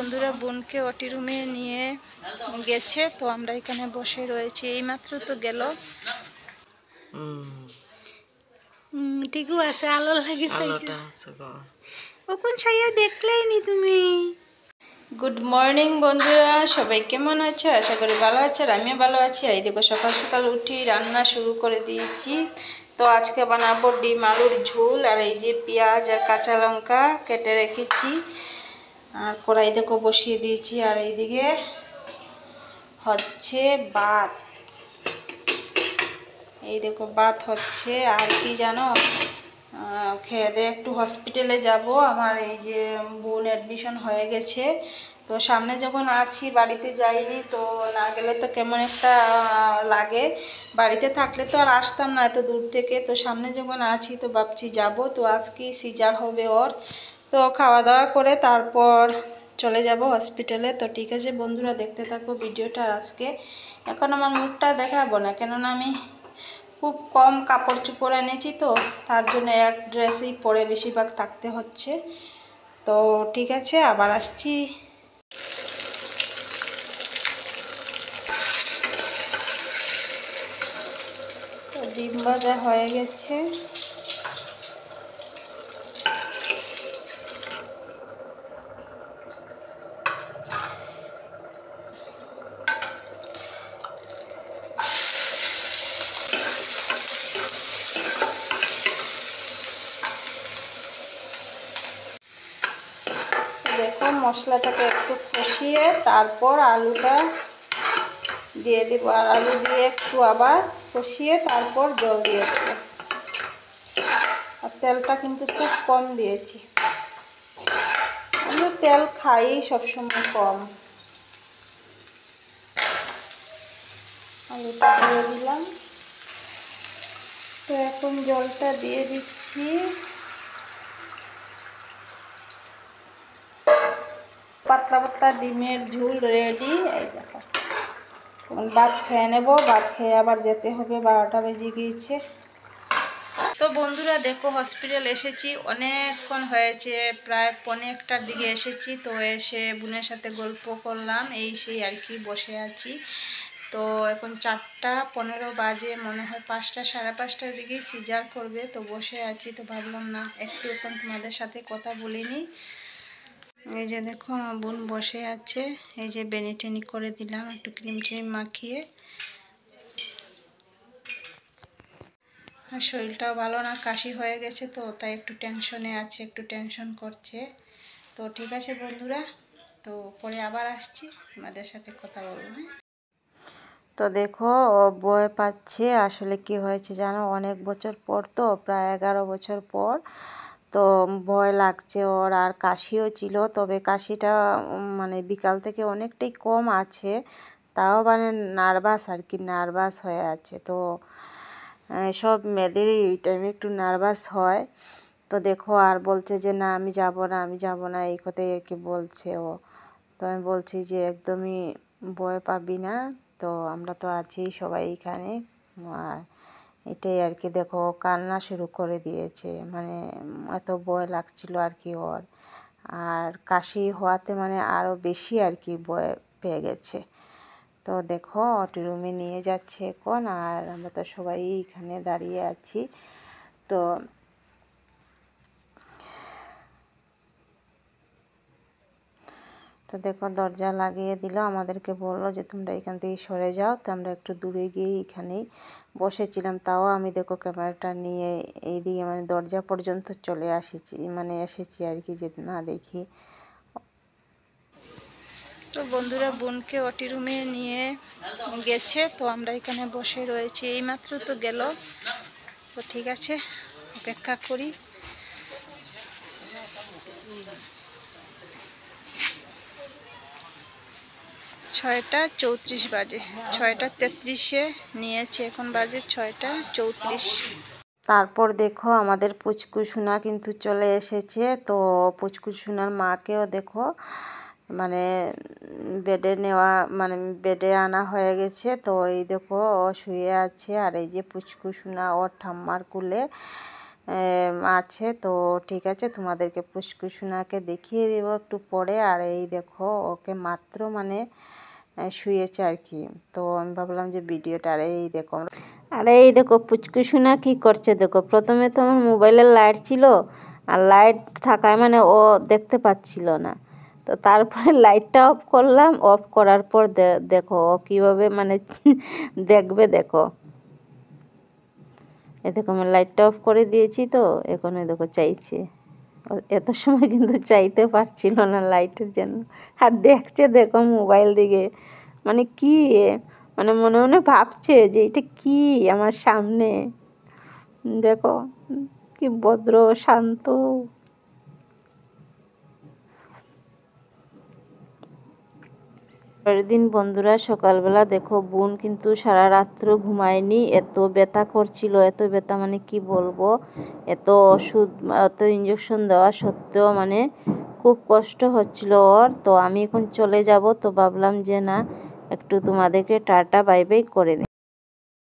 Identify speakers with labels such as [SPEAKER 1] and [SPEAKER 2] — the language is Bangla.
[SPEAKER 1] বন্ধুরা বোনকে ওটি রুমে নিয়ে গেছে, তো আমরা এখানে বসে রয়েছি। এইমাত্র তো গেল। ঠিকও আছে, আলো লাগিয়েছে। ও কোন ছাইয়া দেখলেই নি তুমি। গুড মর্নিং বন্ধুরা, সবাই কেমন আছে? আশা করি ভালো আছে, আর আমিও ভালো আছি। আর এই দেখো সকাল সকাল উঠি রান্না শুরু করে দিয়েছি। তো আজকে বানাবো ডিম আলুর ঝোল, আর এই যে পেঁয়াজ আর কাঁচা লঙ্কা কেটে রেখেছি, আর কড়াই দেখো বসিয়ে দিয়েছি। আর এইদিকে হচ্ছে ভাত, এই দেখো ভাত হচ্ছে। আর কি জানো, খেয়ে দিয়ে একটু হসপিটালে যাব। আমার এই যে বোন অ্যাডমিশন হয়ে গেছে, তো সামনে যখন আছি বাড়িতে যাইনি, তো না গেলে তো কেমন একটা লাগে। বাড়িতে থাকলে তো আর আসতাম না এত দূর থেকে, তো সামনে যখন আছি তো ভাবছি যাব। তো আজকে সিজার হবে ওর, তো খাওয়া দাওয়া করে তারপর চলে যাব হসপিটালে। তো ঠিক আছে বন্ধুরা, দেখতে থাকো ভিডিওটা। আর আজকে এখন আমার মুখটা দেখাবো না, কেননা আমি খুব কম কাপড় চোপড় এনেছি, তো তার জন্য এক ড্রেসেই পরে বেশিরভাগ থাকতে হচ্ছে। তো ঠিক আছে, আবার আসছি। তো ডিম ভাজা হয়ে গেছে। দেখো মশলাটাকে একটু কষিয়ে তারপর আলুটা দিয়ে দেবো, আর আলু দিয়ে একটু আবার কষিয়ে তারপর জল দিয়ে দেবো। আর তেলটা কিন্তু খুব কম দিয়েছি, আমি তেল খাই সবসময় কম। আলুটা দিয়ে দিলাম, তো এখন জলটা দিয়ে দিচ্ছি। পাতলা পাতলা ডিমের ঝোল রেডি। এই দেখো, ভাত খেয়ে নেব, ভাত খেয়ে আবার যেতে হবে, 12টা বেজে গিয়েছে। তো বন্ধুরা দেখো হসপিটাল এসেছি, অনেকক্ষণ হয়েছে, প্রায় 1:45টার দিকে এসেছি। তো এসে বোনের সাথে গল্প করলাম, এই সেই আর কি, বসে আছি। তো এখন 4:15 বাজে, মনে হয় 5টা সাড়ে 5টার দিকেই সিজার করবে। তো বসে আছি, তো ভাবলাম না একটু এখন তোমাদের সাথে কথা বলে নিই। এই যে দেখো আমার বোন বসে আছে, এই যে বেনি টেনি করে দিলাম একটু ক্রিম ট্রিম মাখিয়ে। আর শরীরটাও ভালো না, কাশি হয়ে গেছে, তো তাই একটু টেনশনে আছে, একটু টেনশন করছে। তো ঠিক আছে বন্ধুরা, তো পরে আবার আসছি, তোমাদের সাথে কথা বলবো। হ্যাঁ, তো দেখো ও ভয় পাচ্ছে। আসলে কি হয়েছে জানো, অনেক বছর পর, তো প্রায় 11 বছর পর, তো ভয় লাগছে ওর। আর কাশিও ছিল, তবে কাশিটা মানে বিকাল থেকে অনেকটাই কম আছে, তাও মানে নার্ভাস আর কি, নার্ভাস হয়ে আছে। তো সব মেয়েদেরই এই টাইমে একটু নার্ভাস হয়। তো দেখো আর বলছে যে না আমি যাব না, আমি যাব না, এই কথাই আর কি বলছে ও। তো আমি বলছি যে একদমই ভয় পাবি না, তো আমরা তো আছি সবাই এখানে। আর এটাই আর কি, দেখো কান্না শুরু করে দিয়েছে, মানে এত ভয় লাগছিল আর কি ওর। আর কাশি হওয়াতে মানে আরও বেশি আর কি ভয় পেয়ে গেছে। তো দেখো ওটি রুমে নিয়ে যাচ্ছে এখন, আর আমরা তো সবাই এখানে দাঁড়িয়ে আছি। তো তো দেখো দরজা লাগিয়ে দিল, আমাদেরকে বললো যে তোমরা এখান থেকে সরে যাও। তো আমরা একটু দূরে গিয়ে এখানেই বসেছিলাম, তাও আমি দেখো ক্যামেরাটা নিয়ে এইদিকে মানে দরজা পর্যন্ত চলে এসেছি আর কি, যে না দেখি। তো বন্ধুরা বোনকে ওটি রুমে নিয়ে গেছে, তো আমরা এখানে বসে রয়েছি, এইমাত্র তো গেল। তো ঠিক আছে, অপেক্ষা করি। 6:34 বাজে, 6:33-এ নিয়েছে, এখন বাজে 6:34। তারপর দেখো আমাদের পুচকুসোনা কিন্তু চলে এসেছে। তো পুচকুসোনার মাকেও দেখো মানে বেডে আনা হয়ে গেছে। তো এই দেখো ও শুয়ে আছে, আর এই যে পুচকুসোনা ওর ঠাম্মার কোলে আছে। তো ঠিক আছে, তোমাদেরকে পুষ্কুসোনাকে দেখিয়ে দেবো একটু পরে। আর এই দেখো ওকে মাত্র মানে শুয়েছে আর কি। তো আমি ভাবলাম যে ভিডিওটা, আর এই দেখো, আরে এই দেখো পুচকুসোনা কি করছে দেখো। প্রথমে তো আমার মোবাইলের লাইট ছিল, আর লাইট থাকায় মানে ও দেখতে পাচ্ছিল না। তো তারপরে লাইটটা অফ করলাম, অফ করার পর দেখো ও কীভাবে মানে দেখবে দেখো। এ দেখো আমি লাইটটা অফ করে দিয়েছি, তো এখন দেখো চাইছে। এত সময় কিন্তু চাইতে পারছিল না লাইটের জন্য, আর দেখছে দেখো মোবাইল দিকে। মানে কি মানে মনে মনে ভাবছে যে এটা কি আমার সামনে। দেখো কি ভদ্র শান্ত। পরের দিন বন্ধুরা সকালবেলা দেখো বোন কিন্তু সারা রাত্র ঘুমায়নি, এত ব্যথা করছিল, এত ব্যথা মানে কি বলবো। এত ওষুধ, এত ইঞ্জেকশন দেওয়া সত্ত্বেও মানে খুব কষ্ট হচ্ছিল ওর। তো আমি এখন চলে যাব, তো ভাবলাম যে না একটু তোমাদেরকে টাটা বাই বাই করে দিই।